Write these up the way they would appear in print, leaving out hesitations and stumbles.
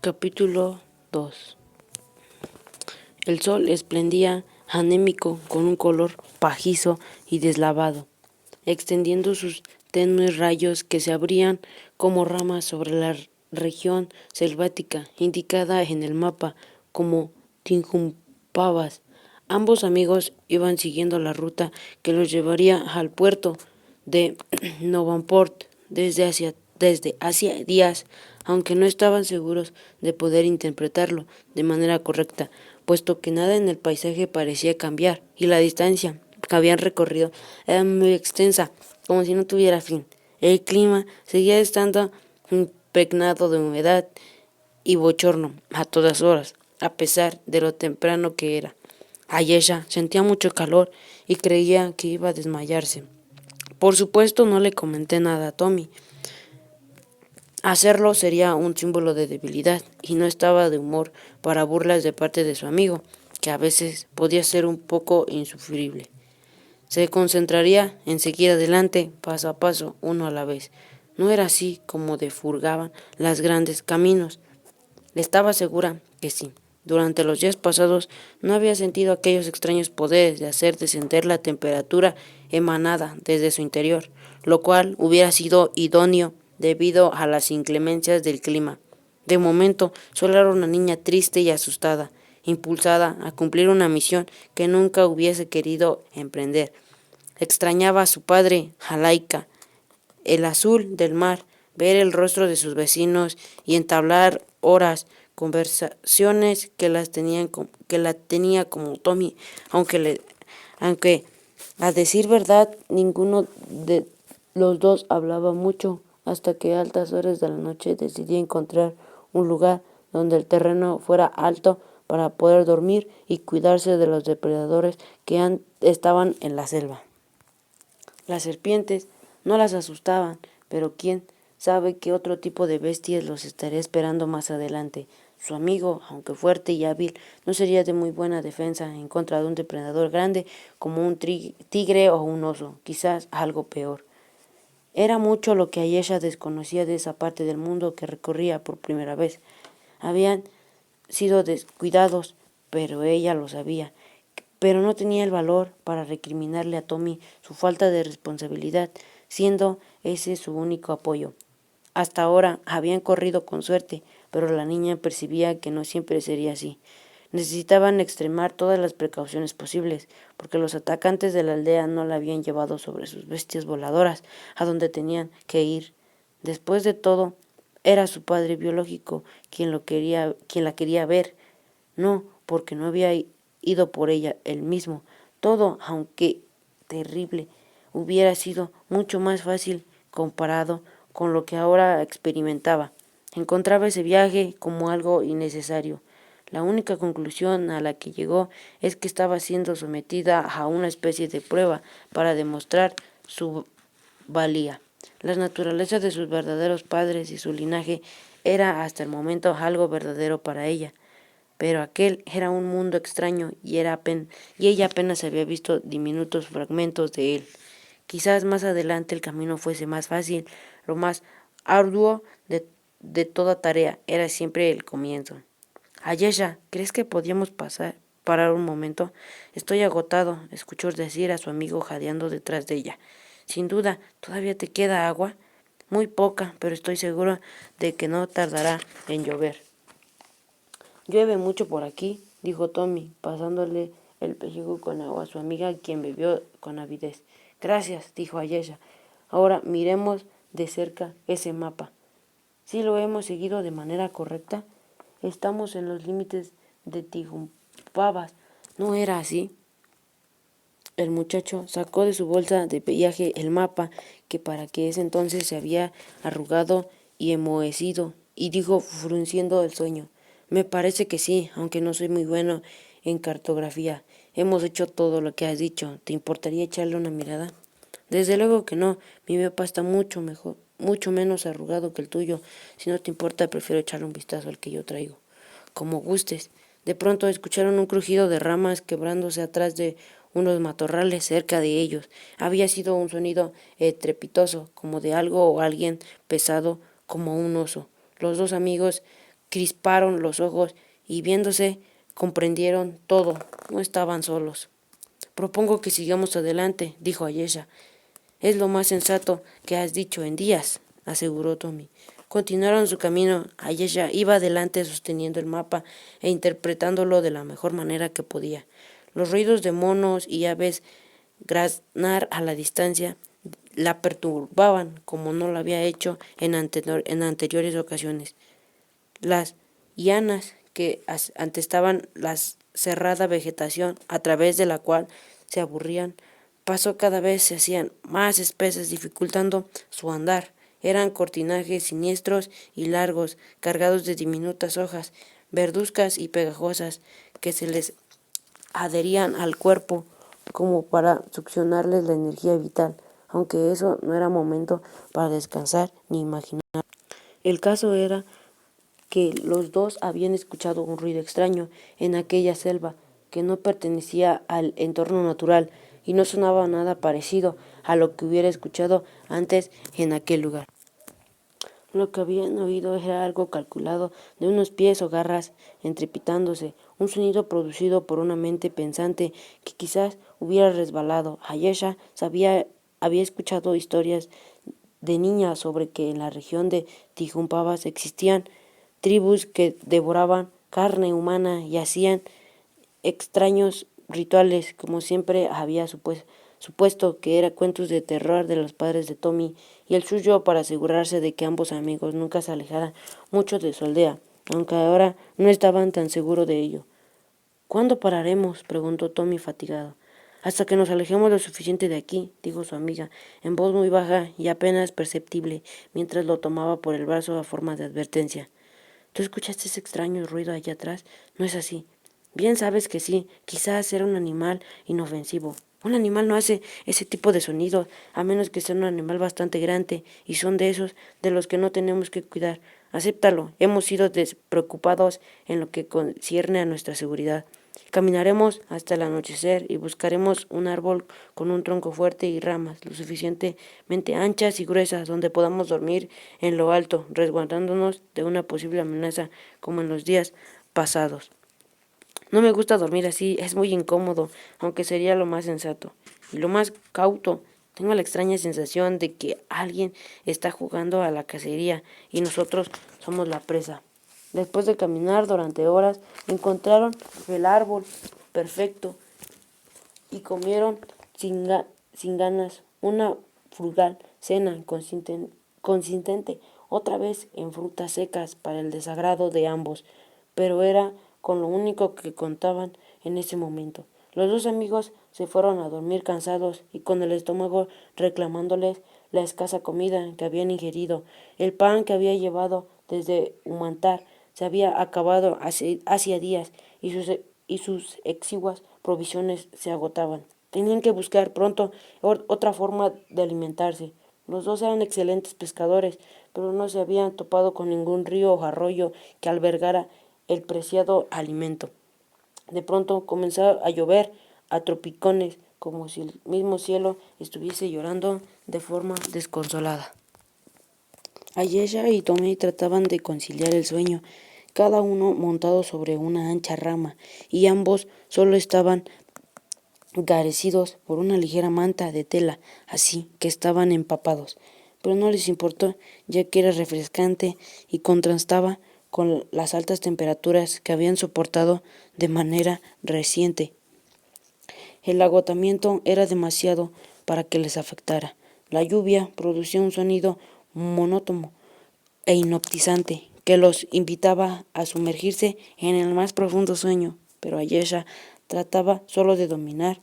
Capítulo 2. El sol esplendía anémico con un color pajizo y deslavado, extendiendo sus tenues rayos que se abrían como ramas sobre la región selvática indicada en el mapa como Tinjumpavas. Ambos amigos iban siguiendo la ruta que los llevaría al puerto de Novanport desde hacía días, aunque no estaban seguros de poder interpretarlo de manera correcta, puesto que nada en el paisaje parecía cambiar y la distancia que habían recorrido era muy extensa, como si no tuviera fin. El clima seguía estando impregnado de humedad y bochorno a todas horas, a pesar de lo temprano que era. Ayesha sentía mucho calor y creía que iba a desmayarse. Por supuesto, no le comenté nada a Tommy. Hacerlo sería un símbolo de debilidad y no estaba de humor para burlas de parte de su amigo, que a veces podía ser un poco insufrible. Se concentraría en seguir adelante, paso a paso, uno a la vez. No era así como defurgaban los grandes caminos. Estaba segura que sí. Durante los días pasados no había sentido aquellos extraños poderes de hacer descender la temperatura emanada desde su interior, lo cual hubiera sido idóneo debido a las inclemencias del clima. De momento, solo era una niña triste y asustada, impulsada a cumplir una misión que nunca hubiese querido emprender. Extrañaba a su padre, a Laika, el azul del mar, ver el rostro de sus vecinos y entablar horas conversaciones que la tenía como Tommy, aunque a decir verdad ninguno de los dos hablaba mucho hasta que a altas horas de la noche decidí encontrar un lugar donde el terreno fuera alto para poder dormir y cuidarse de los depredadores que estaban en la selva. Las serpientes no las asustaban, pero quién sabe qué otro tipo de bestias los estaría esperando más adelante. Su amigo, aunque fuerte y hábil, no sería de muy buena defensa en contra de un depredador grande como un tigre o un oso, quizás algo peor. Era mucho lo que Ayesha desconocía de esa parte del mundo que recorría por primera vez. Habían sido descuidados, pero ella lo sabía, pero no tenía el valor para recriminarle a Tommy su falta de responsabilidad, siendo ese su único apoyo. Hasta ahora habían corrido con suerte, pero la niña percibía que no siempre sería así. Necesitaban extremar todas las precauciones posibles, porque los atacantes de la aldea no la habían llevado sobre sus bestias voladoras a donde tenían que ir. Después de todo, era su padre biológico quien la quería ver, no porque no había ido por ella él mismo. Todo, aunque terrible, hubiera sido mucho más fácil comparado con lo que ahora experimentaba. Encontraba ese viaje como algo innecesario. La única conclusión a la que llegó es que estaba siendo sometida a una especie de prueba para demostrar su valía. La naturaleza de sus verdaderos padres y su linaje era hasta el momento algo verdadero para ella, pero aquel era un mundo extraño y ella apenas había visto diminutos fragmentos de él. Quizás más adelante el camino fuese más fácil, lo más arduo de toda tarea era siempre el comienzo. Ayesha, ¿crees que podíamos parar un momento? Estoy agotado, escuchó decir a su amigo jadeando detrás de ella. Sin duda, ¿todavía te queda agua? Muy poca, pero estoy seguro de que no tardará en llover. Llueve mucho por aquí, dijo Tommy, pasándole el pellejo con agua a su amiga, quien bebió con avidez. Gracias, dijo Ayesha. Ahora miremos de cerca ese mapa. ¿Sí lo hemos seguido de manera correcta? Estamos en los límites de Tijumpavas. ¿No era así? El muchacho sacó de su bolsa de viaje el mapa, que para que ese entonces se había arrugado y enmohecido, y dijo frunciendo el sueño. Me parece que sí, aunque no soy muy bueno en cartografía. Hemos hecho todo lo que has dicho. ¿Te importaría echarle una mirada? Desde luego que no. Mi mapa está mucho mejor, mucho menos arrugado que el tuyo. Si no te importa, prefiero echarle un vistazo al que yo traigo. Como gustes. De pronto escucharon un crujido de ramas quebrándose atrás de unos matorrales cerca de ellos. Había sido un sonido trepitoso, como de algo o alguien pesado como un oso. Los dos amigos crisparon los ojos y viéndose comprendieron todo. No estaban solos. Propongo que sigamos adelante, dijo Ayesha. Es lo más sensato que has dicho en días, aseguró Tommy. Continuaron su camino. Ayesha iba adelante sosteniendo el mapa e interpretándolo de la mejor manera que podía. Los ruidos de monos y aves graznar a la distancia la perturbaban como no lo había hecho en anteriores ocasiones. Las lianas que antestaban la cerrada vegetación a través de la cual se aburrían paso cada vez se hacían más espesas, dificultando su andar. Eran cortinajes siniestros y largos, cargados de diminutas hojas, verduzcas y pegajosas, que se les adherían al cuerpo como para succionarles la energía vital, aunque eso no era momento para descansar ni imaginar. El caso era que los dos habían escuchado un ruido extraño en aquella selva que no pertenecía al entorno natural y no sonaba nada parecido a lo que hubiera escuchado antes en aquel lugar. Lo que habían oído era algo calculado de unos pies o garras entrepitándose, un sonido producido por una mente pensante que quizás hubiera resbalado. Ayesha había escuchado historias de niña sobre que en la región de Tijumpavas existían tribus que devoraban carne humana y hacían extraños rituales, como siempre había supuesto que eran cuentos de terror de los padres de Tommy y el suyo para asegurarse de que ambos amigos nunca se alejaran mucho de su aldea, aunque ahora no estaban tan seguros de ello. ¿Cuándo pararemos?, preguntó Tommy fatigado. Hasta que nos alejemos lo suficiente de aquí, dijo su amiga, en voz muy baja y apenas perceptible, mientras lo tomaba por el brazo a forma de advertencia. ¿Tú escuchaste ese extraño ruido allá atrás? No es así. Bien sabes que sí, quizás era un animal inofensivo. Un animal no hace ese tipo de sonido, a menos que sea un animal bastante grande, y son de esos de los que no tenemos que cuidar. Acéptalo, hemos sido despreocupados en lo que concierne a nuestra seguridad. Caminaremos hasta el anochecer y buscaremos un árbol con un tronco fuerte y ramas lo suficientemente anchas y gruesas donde podamos dormir en lo alto, resguardándonos de una posible amenaza como en los días pasados. No me gusta dormir así, es muy incómodo, aunque sería lo más sensato y lo más cauto. Tengo la extraña sensación de que alguien está jugando a la cacería y nosotros somos la presa. Después de caminar durante horas, encontraron el árbol perfecto y comieron sin ganas una frugal cena consistente otra vez en frutas secas para el desagrado de ambos, pero era con lo único que contaban en ese momento. Los dos amigos se fueron a dormir cansados y con el estómago reclamándoles la escasa comida que habían ingerido. El pan que había llevado desde Humantar se había acabado hacía días y sus exiguas provisiones se agotaban. Tenían que buscar pronto otra forma de alimentarse. Los dos eran excelentes pescadores, pero no se habían topado con ningún río o arroyo que albergara el preciado alimento. De pronto comenzó a llover a tropicones, como si el mismo cielo estuviese llorando de forma desconsolada. Ayesha y Tommy trataban de conciliar el sueño, cada uno montado sobre una ancha rama, y ambos solo estaban garecidos por una ligera manta de tela, así que estaban empapados. Pero no les importó, ya que era refrescante y contrastaba con las altas temperaturas que habían soportado de manera reciente. El agotamiento era demasiado para que les afectara. La lluvia producía un sonido monótono e hipnotizante que los invitaba a sumergirse en el más profundo sueño, pero Ayesha trataba solo de dominar,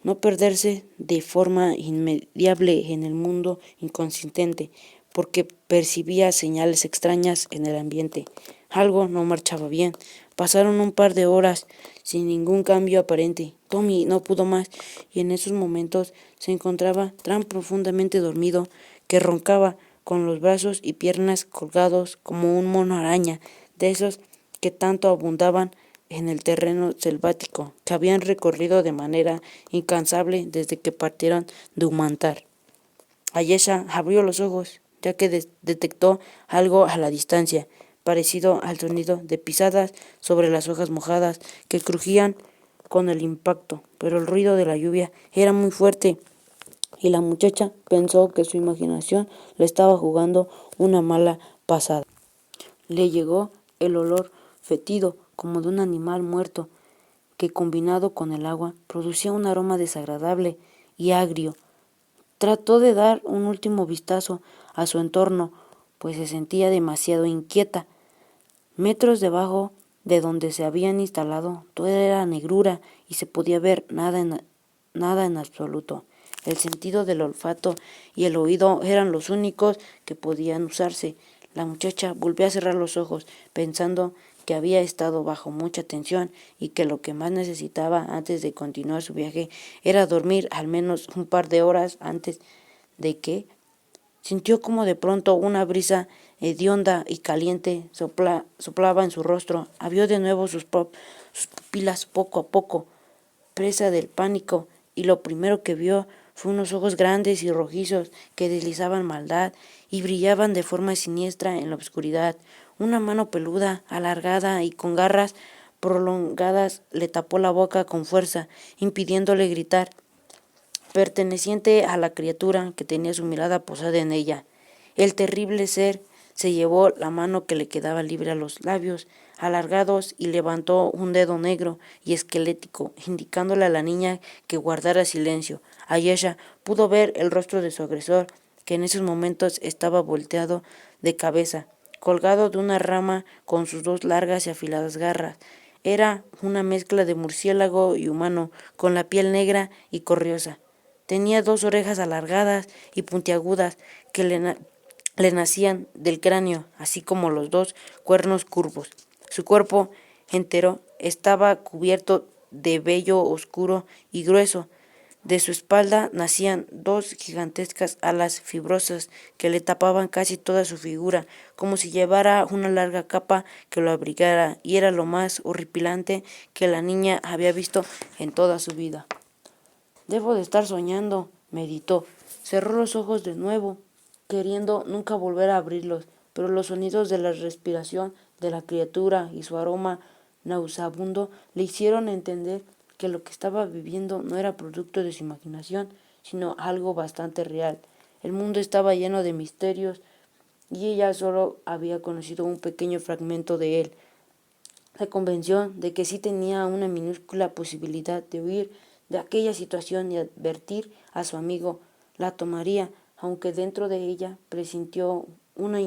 no perderse de forma inmediable en el mundo inconsistente, porque percibía señales extrañas en el ambiente. Algo no marchaba bien. Pasaron un par de horas sin ningún cambio aparente. Tommy no pudo más y en esos momentos se encontraba tan profundamente dormido que roncaba con los brazos y piernas colgados como un mono araña, de esos que tanto abundaban en el terreno selvático, que habían recorrido de manera incansable desde que partieron de Humantar. Ayesha abrió los ojos, ya que detectó algo a la distancia, parecido al sonido de pisadas sobre las hojas mojadas que crujían con el impacto, pero el ruido de la lluvia era muy fuerte y la muchacha pensó que su imaginación le estaba jugando una mala pasada. Le llegó el olor fétido como de un animal muerto que combinado con el agua producía un aroma desagradable y agrio. Trató de dar un último vistazo a su entorno, pues se sentía demasiado inquieta. Metros debajo de donde se habían instalado, todo era negrura y se podía ver nada en absoluto. El sentido del olfato y el oído eran los únicos que podían usarse. La muchacha volvió a cerrar los ojos, pensando que había estado bajo mucha tensión y que lo que más necesitaba antes de continuar su viaje era dormir al menos un par de horas antes de que sintió como de pronto una brisa hedionda y caliente soplaba en su rostro. Abrió de nuevo sus pupilas poco a poco, presa del pánico, y lo primero que vio fue unos ojos grandes y rojizos que deslizaban maldad y brillaban de forma siniestra en la oscuridad. Una mano peluda, alargada y con garras prolongadas le tapó la boca con fuerza, impidiéndole gritar, perteneciente a la criatura que tenía su mirada posada en ella. El terrible ser se llevó la mano que le quedaba libre a los labios alargados y levantó un dedo negro y esquelético, indicándole a la niña que guardara silencio. Ayesha pudo ver el rostro de su agresor, que en esos momentos estaba volteado de cabeza, colgado de una rama con sus dos largas y afiladas garras. Era una mezcla de murciélago y humano, con la piel negra y corriosa. Tenía dos orejas alargadas y puntiagudas que le nacían del cráneo, así como los dos cuernos curvos. Su cuerpo entero estaba cubierto de vello oscuro y grueso. De su espalda nacían dos gigantescas alas fibrosas que le tapaban casi toda su figura, como si llevara una larga capa que lo abrigara, y era lo más horripilante que la niña había visto en toda su vida. Debo de estar soñando, meditó. Cerró los ojos de nuevo, queriendo nunca volver a abrirlos, pero los sonidos de la respiración de la criatura y su aroma nauseabundo le hicieron entender que lo que estaba viviendo no era producto de su imaginación, sino algo bastante real. El mundo estaba lleno de misterios y ella solo había conocido un pequeño fragmento de él. Se convenció de que sí tenía una minúscula posibilidad de huir de aquella situación y advertir a su amigo. La tomaría, aunque dentro de ella presintió una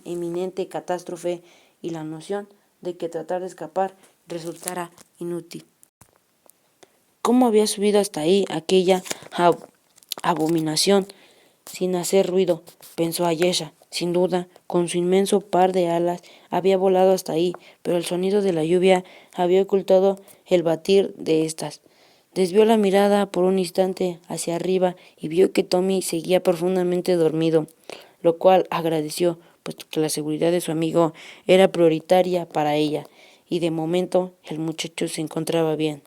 eminente catástrofe y la noción de que tratar de escapar resultara inútil. ¿Cómo había subido hasta ahí aquella abominación sin hacer ruido? Pensó Ayesha. Sin duda, con su inmenso par de alas había volado hasta ahí, pero el sonido de la lluvia había ocultado el batir de estas. Desvió la mirada por un instante hacia arriba y vio que Tommy seguía profundamente dormido, lo cual agradeció, puesto que la seguridad de su amigo era prioritaria para ella, y de momento el muchacho se encontraba bien.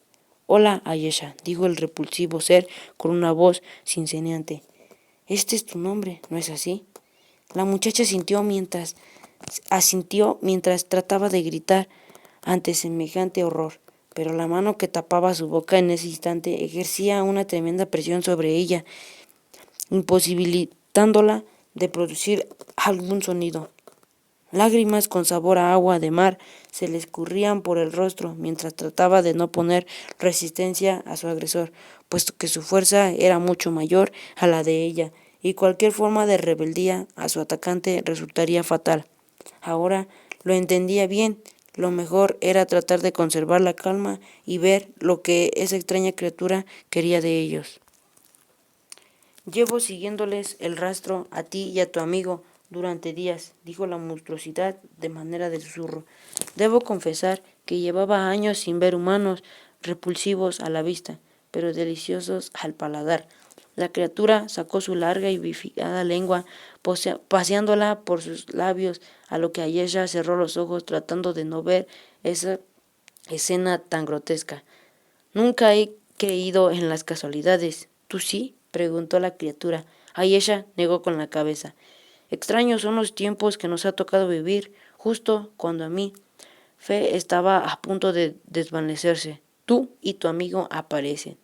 «Hola, Ayesha», dijo el repulsivo ser con una voz cinceante. «Este es tu nombre, ¿no es así?» La muchacha asintió mientras trataba de gritar ante semejante horror, pero la mano que tapaba su boca en ese instante ejercía una tremenda presión sobre ella, imposibilitándola de producir algún sonido. Lágrimas con sabor a agua de mar se le escurrían por el rostro mientras trataba de no poner resistencia a su agresor, puesto que su fuerza era mucho mayor a la de ella, y cualquier forma de rebeldía a su atacante resultaría fatal. Ahora lo entendía bien. Lo mejor era tratar de conservar la calma y ver lo que esa extraña criatura quería de ellos. «Llevo siguiéndoles el rastro a ti y a tu amigo durante días», dijo la monstruosidad de manera de susurro. «Debo confesar que llevaba años sin ver humanos, repulsivos a la vista, pero deliciosos al paladar». La criatura sacó su larga y bifurcada lengua, paseándola por sus labios, a lo que Ayesha cerró los ojos tratando de no ver esa escena tan grotesca. «Nunca he creído en las casualidades. ¿Tú sí?», preguntó la criatura. Ayesha negó con la cabeza. Extraños son los tiempos que nos ha tocado vivir, justo cuando a mí fe estaba a punto de desvanecerse. Tú y tu amigo aparecen.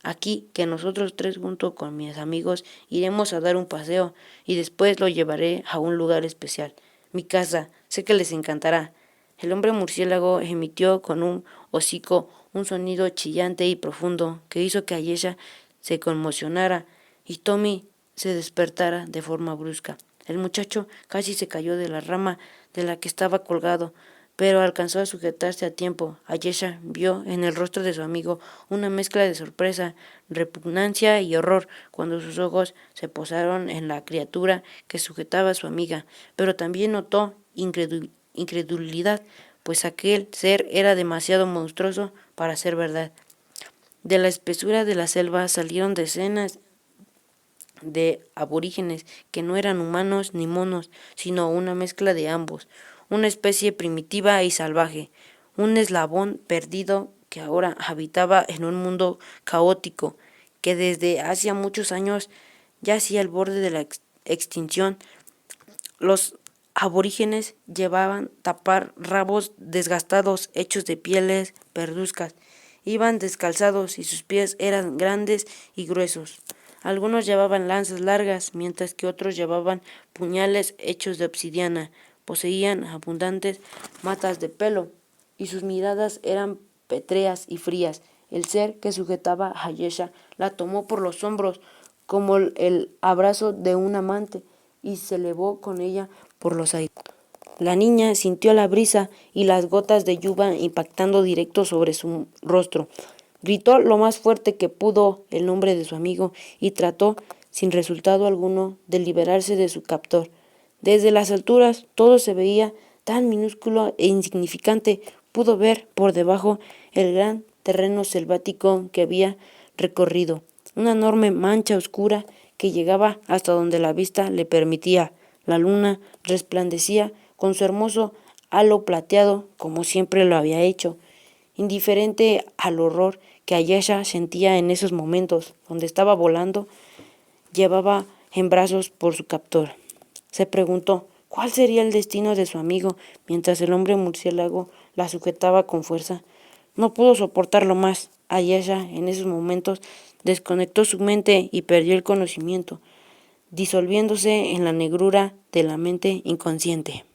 Aquí que nosotros tres junto con mis amigos iremos a dar un paseo y después lo llevaré a un lugar especial. Mi casa, sé que les encantará. El hombre murciélago emitió con un hocico un sonido chillante y profundo que hizo que Ayesha se conmocionara y Tommy se despertara de forma brusca. El muchacho casi se cayó de la rama de la que estaba colgado, pero alcanzó a sujetarse a tiempo. Ayesha vio en el rostro de su amigo una mezcla de sorpresa, repugnancia y horror cuando sus ojos se posaron en la criatura que sujetaba a su amiga, pero también notó incredulidad, pues aquel ser era demasiado monstruoso para ser verdad. De la espesura de la selva salieron decenas de aborígenes que no eran humanos ni monos, sino una mezcla de ambos, una especie primitiva y salvaje, un eslabón perdido que ahora habitaba en un mundo caótico, que desde hacía muchos años yacía al borde de la extinción. Los aborígenes llevaban tapar rabos desgastados hechos de pieles parduzcas. Iban descalzados y sus pies eran grandes y gruesos. Algunos llevaban lanzas largas, mientras que otros llevaban puñales hechos de obsidiana. Poseían abundantes matas de pelo, y sus miradas eran pétreas y frías. El ser que sujetaba a Ayesha la tomó por los hombros como el abrazo de un amante y se elevó con ella por los aires. La niña sintió la brisa y las gotas de lluvia impactando directo sobre su rostro. Gritó lo más fuerte que pudo el nombre de su amigo y trató, sin resultado alguno, de liberarse de su captor. Desde las alturas todo se veía tan minúsculo e insignificante. Pudo ver por debajo el gran terreno selvático que había recorrido, una enorme mancha oscura que llegaba hasta donde la vista le permitía. La luna resplandecía con su hermoso halo plateado, como siempre lo había hecho, indiferente al horror que Ayesha sentía en esos momentos, donde estaba volando, llevaba en brazos por su captor. Se preguntó cuál sería el destino de su amigo mientras el hombre murciélago la sujetaba con fuerza. No pudo soportarlo más. Ayesha en esos momentos desconectó su mente y perdió el conocimiento, disolviéndose en la negrura de la mente inconsciente.